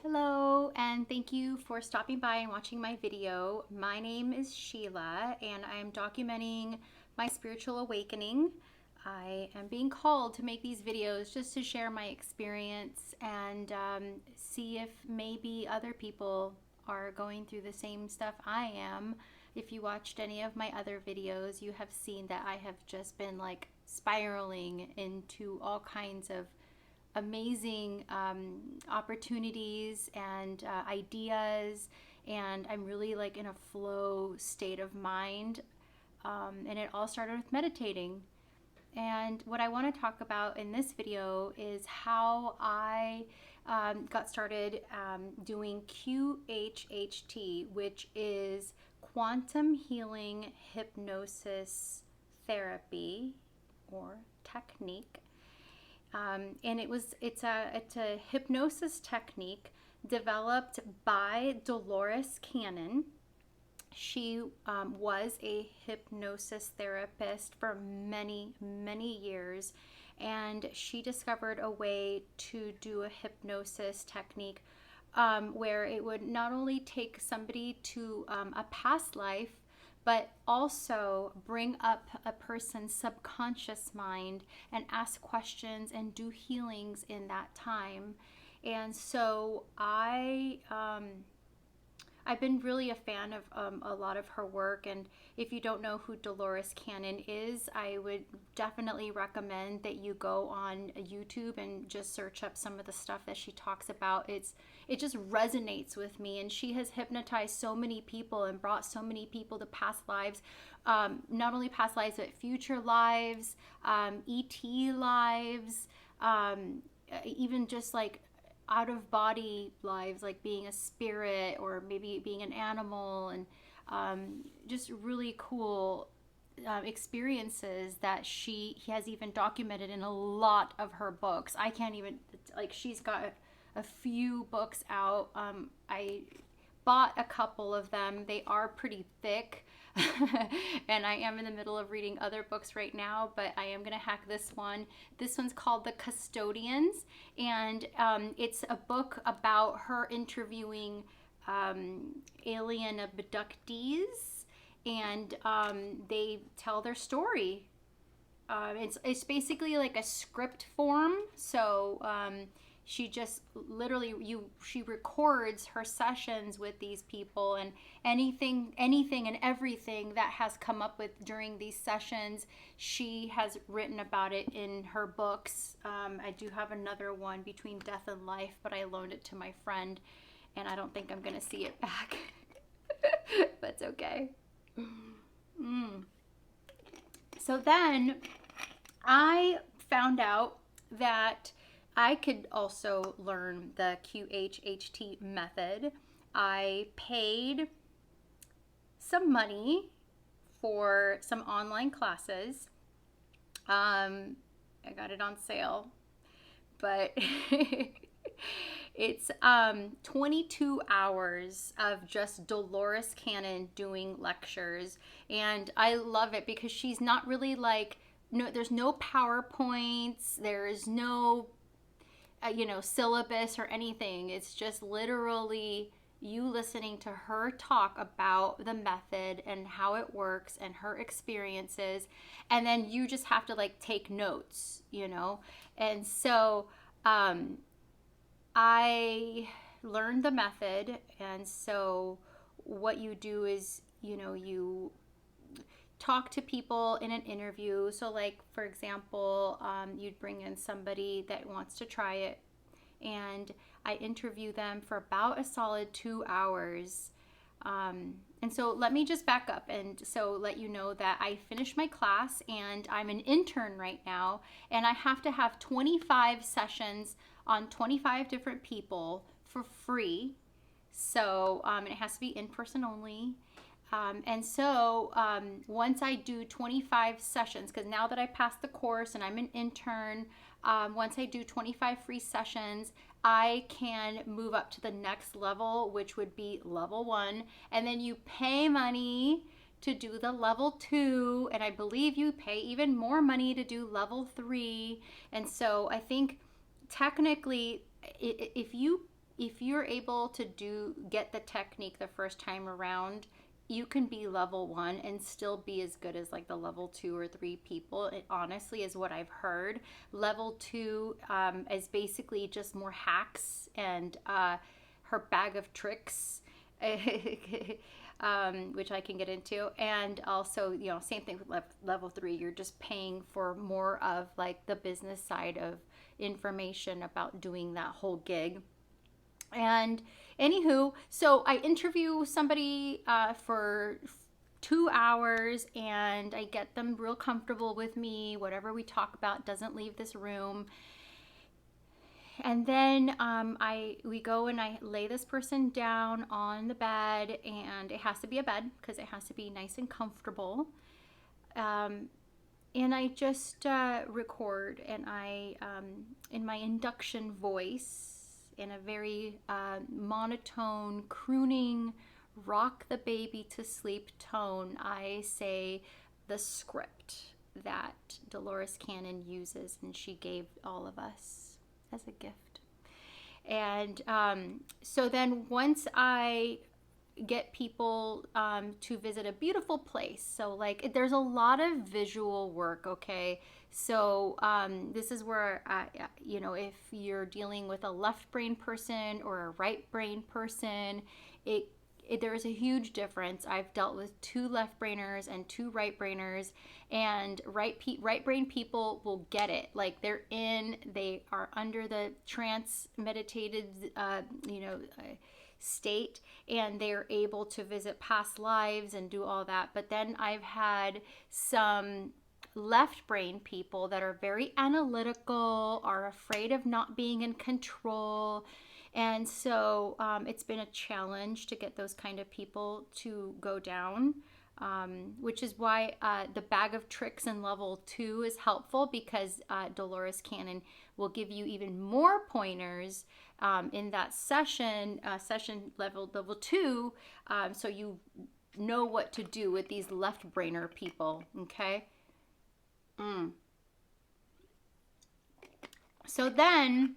Hello, and thank you for stopping by and watching my video. My name is Sheila, and I am documenting my spiritual awakening. I am being called to make these videos just to share my experience and see if maybe other people are going through the same stuff I am. If you watched any of my other videos, you have seen that I have just been like spiraling into all kinds of amazing opportunities and ideas, and I'm really like in a flow state of mind. And it all started with meditating. And what I want to talk about in this video is how I got started doing QHHT, which is quantum healing hypnosis therapy or technique. And it's a hypnosis technique developed by Dolores Cannon. She was a hypnosis therapist for many, many years, and she discovered a way to do a hypnosis technique where it would not only take somebody to a past life, but also bring up a person's subconscious mind and ask questions and do healings in that time. And so I've been really a fan of a lot of her work. And if you don't know who Dolores Cannon is, I would definitely recommend that you go on YouTube and just search up some of the stuff that she talks about. It just resonates with me, and she has hypnotized so many people and brought so many people to past lives, not only past lives but future lives, ET lives, even just like out of body lives, like being a spirit or maybe being an animal, and just really cool experiences that he has even documented in a lot of her books. I can't even, like, she's got a few books out. I bought a couple of them. They are pretty thick. And I am in the middle of reading other books right now, but I am going to hack this one. This one's called The Custodians, and it's a book about her interviewing alien abductees, and they tell their story. It's basically like a script form, so she just literally she records her sessions with these people, and anything and everything that has come up with during these sessions, she has written about it in her books. I do have another one, Between Death and Life, but I loaned it to my friend, and I don't think I'm gonna see it back. That's okay. So then I found out that I could also learn the QHHT method. I paid some money for some online classes. I got it on sale, but it's 22 hours of just Dolores Cannon doing lectures, and I love it because she's not really like, no, there's no PowerPoints, there's no syllabus or anything. It's just literally you listening to her talk about the method and how it works and her experiences, and then you just have to like take notes. And so I learned the method. And so what you do is, you talk to people in an interview. So like, for example, you'd bring in somebody that wants to try it, and I interview them for about a solid 2 hours. And so let me just back up and so let you know that I finished my class, and I'm an intern right now, and I have to have 25 sessions on 25 different people for free. So and it has to be in person only. And so once I do 25 sessions, because now that I passed the course and I'm an intern, once I do 25 free sessions, I can move up to the next level, which would be level 1. And then you pay money to do the level 2. And I believe you pay even more money to do level 3. And so I think technically, if you if you're able to get the technique the first time around, you can be level 1 and still be as good as like the level 2 or 3 people. It honestly is what I've heard. Level 2 is basically just more hacks and her bag of tricks. Which I can get into. And also, you know, same thing with level 3. You're just paying for more of like the business side of information about doing that whole gig. And anywho, so I interview somebody for 2 hours, and I get them real comfortable with me. Whatever we talk about doesn't leave this room. And then we go and I lay this person down on the bed, and it has to be a bed because it has to be nice and comfortable. And I just record, and I, in my induction voice, in a very monotone, crooning, rock the baby to sleep tone, I say the script that Dolores Cannon uses and she gave all of us as a gift. And so then once I get people to visit a beautiful place, so like there's a lot of visual work, okay? So this is where, you know, if you're dealing with a left brain person or a right brain person, there is a huge difference. I've dealt with 2 left brainers and 2 right brainers, and right brain people will get it. Like they are under the trance meditated, state, and they're able to visit past lives and do all that. But then I've had some left brain people that are very analytical, are afraid of not being in control. And so it's been a challenge to get those kind of people to go down, which is why the bag of tricks in level 2 is helpful, because Dolores Cannon will give you even more pointers in that session level 2, so you know what to do with these left brainer people, okay? So then,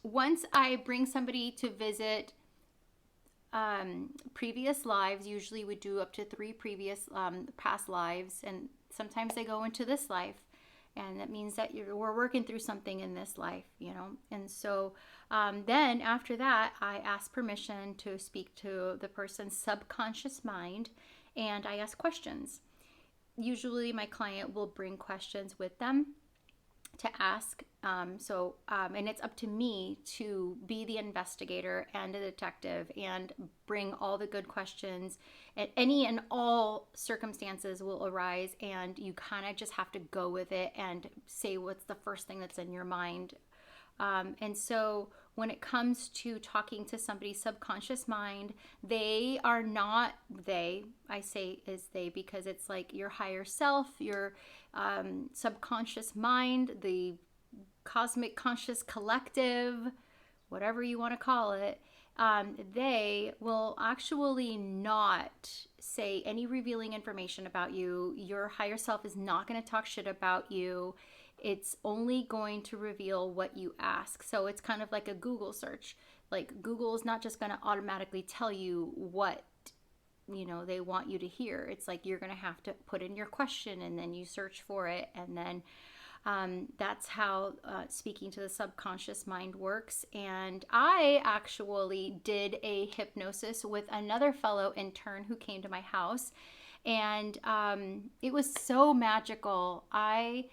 once I bring somebody to visit previous lives, usually we do up to 3 previous past lives, and sometimes they go into this life, and that means that we're working through something in this life, you know. And so then after that, I ask permission to speak to the person's subconscious mind, and I ask questions. Usually my client will bring questions with them to ask, and it's up to me to be the investigator and a detective and bring all the good questions. And any and all circumstances will arise, and you kind of just have to go with it and say what's the first thing that's in your mind. And so when it comes to talking to somebody's subconscious mind, I say is they, because it's like your higher self, your subconscious mind, the cosmic conscious collective, whatever you want to call it. They will actually not say any revealing information about you. Your higher self is not going to talk shit about you. It's only going to reveal what you ask. So it's kind of like a Google search. Like Google is not just going to automatically tell you what, you know, they want you to hear. It's like you're going to have to put in your question, and then you search for it. And then that's how speaking to the subconscious mind works. And I actually did a hypnosis with another fellow intern who came to my house. And it was so magical. I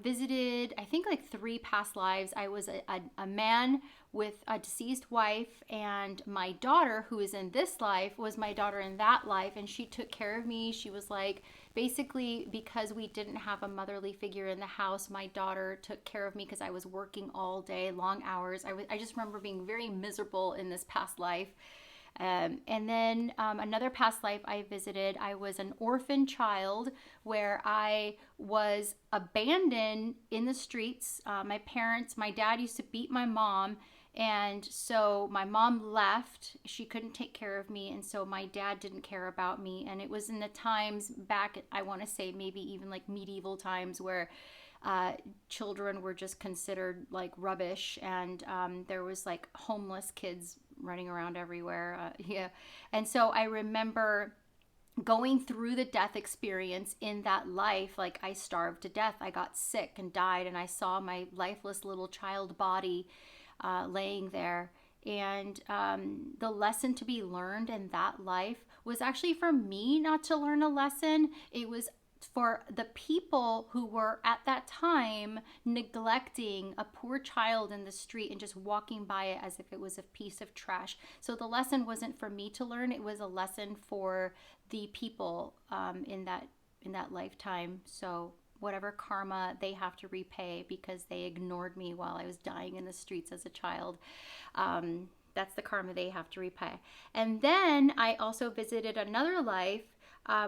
visited, I think, like 3 past lives. I was a man with a deceased wife, and my daughter, who is in this life, was my daughter in that life, and she took care of me. She was like, basically, because we didn't have a motherly figure in the house, my daughter took care of me because I was working all day, long hours. I just remember being very miserable in this past life. And then another past life I visited, I was an orphan child where I was abandoned in the streets. My dad used to beat my mom, and so my mom left. She couldn't take care of me, and so my dad didn't care about me. And it was in the times back, I want to say maybe even like medieval times, where children were just considered like rubbish, and there was like homeless kids running around everywhere. Yeah. And so I remember going through the death experience in that life. Like, I starved to death, I got sick and died, and I saw my lifeless little child body laying there. And the lesson to be learned in that life was actually for me not to learn a lesson. It was for the people who were at that time neglecting a poor child in the street and just walking by it as if it was a piece of trash. So the lesson wasn't for me to learn, it was a lesson for the people in that lifetime. So whatever karma they have to repay because they ignored me while I was dying in the streets as a child, that's the karma they have to repay. And then I also visited another life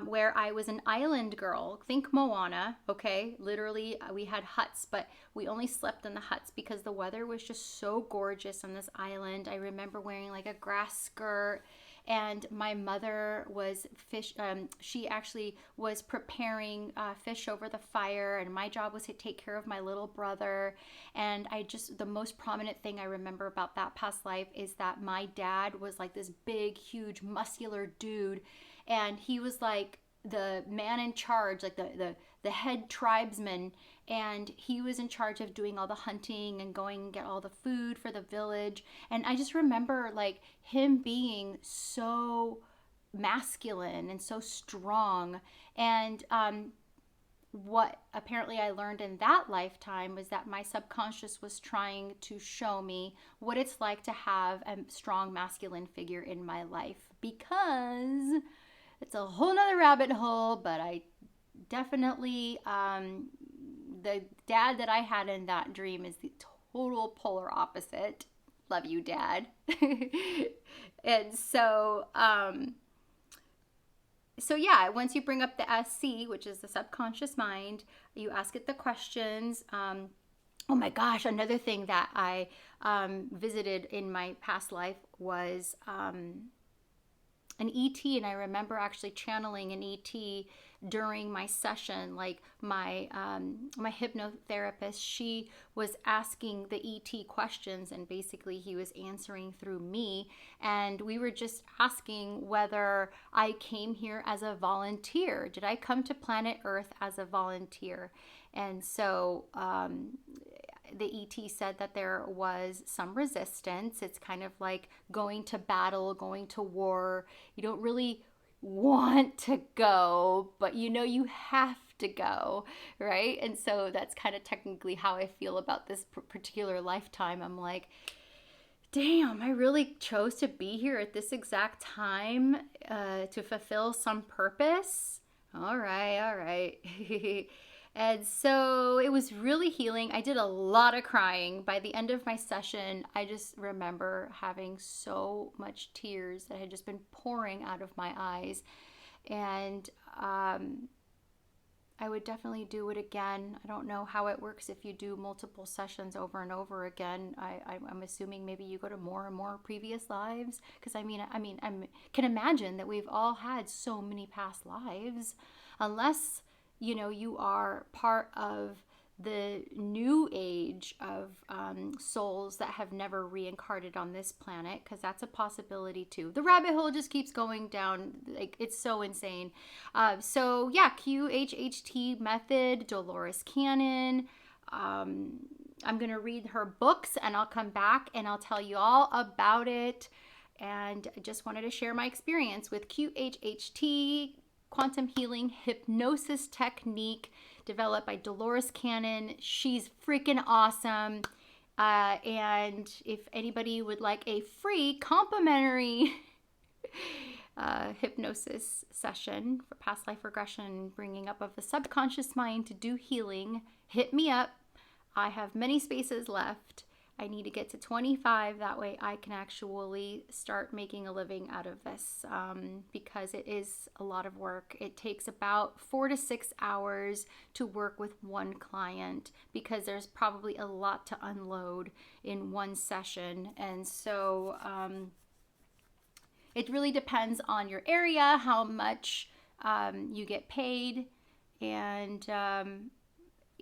where I was an island girl. Think Moana, okay? Literally, we had huts, but we only slept in the huts because the weather was just so gorgeous on this island. I remember wearing like a grass skirt, and my mother was she actually was preparing fish over the fire, and my job was to take care of my little brother. And the most prominent thing I remember about that past life is that my dad was like this big, huge, muscular dude, and he was like the man in charge, like the head tribesman, and he was in charge of doing all the hunting and going and get all the food for the village. And I just remember like him being so masculine and so strong. And what apparently I learned in that lifetime was that my subconscious was trying to show me what it's like to have a strong masculine figure in my life, because it's a whole nother rabbit hole. But I definitely, the dad that I had in that dream is the total polar opposite. Love you, Dad. And so, so yeah, once you bring up the SC, which is the subconscious mind, you ask it the questions. Oh my gosh, another thing that I visited in my past life was an ET, and I remember actually channeling an ET during my session. Like my hypnotherapist, she was asking the ET questions, and basically he was answering through me, and we were just asking whether I came here as a volunteer. Did I come to planet Earth as a volunteer? And so the ET said that there was some resistance. It's kind of like going to battle, going to war. You don't really want to go, but you know you have to go, right? And so that's kind of technically how I feel about this particular lifetime. I'm like, damn, I really chose to be here at this exact time to fulfill some purpose. All right. And so it was really healing. I did a lot of crying. By the end of my session, I just remember having so much tears that had just been pouring out of my eyes. And I would definitely do it again. I don't know how it works if you do multiple sessions over and over again. I'm assuming maybe you go to more and more previous lives. Because I can imagine that we've all had so many past lives, unless you are part of the new age of souls that have never reincarnated on this planet, because that's a possibility too. The rabbit hole just keeps going down. Like, it's so insane. So yeah, QHHT method, Dolores Cannon. I'm going to read her books, and I'll come back and I'll tell you all about it. And I just wanted to share my experience with QHHT, Quantum Healing Hypnosis Technique, developed by Dolores Cannon. She's freaking awesome. And if anybody would like a free complimentary hypnosis session for past life regression, bringing up of the subconscious mind to do healing, hit me up. I have many spaces left. I need to get to 25. That way I can actually start making a living out of this, because it is a lot of work. It takes about 4 to 6 hours to work with one client, because there's probably a lot to unload in one session. And so it really depends on your area, how much you get paid, and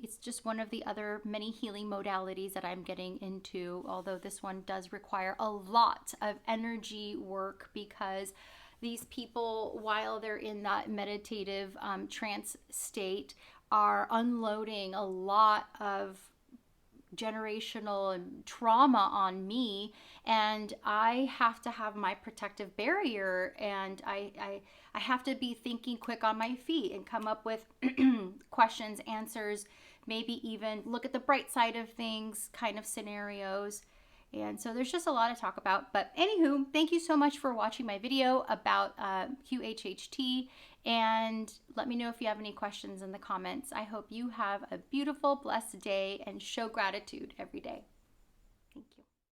it's just one of the other many healing modalities that I'm getting into, although this one does require a lot of energy work, because these people, while they're in that meditative trance state, are unloading a lot of generational and trauma on me, and I have to have my protective barrier, and I have to be thinking quick on my feet and come up with questions, answers, maybe even look at the bright side of things kind of scenarios. And so there's just a lot to talk about. But anywho, thank you so much for watching my video about QHHT. And let me know if you have any questions in the comments. I hope you have a beautiful, blessed day and show gratitude every day.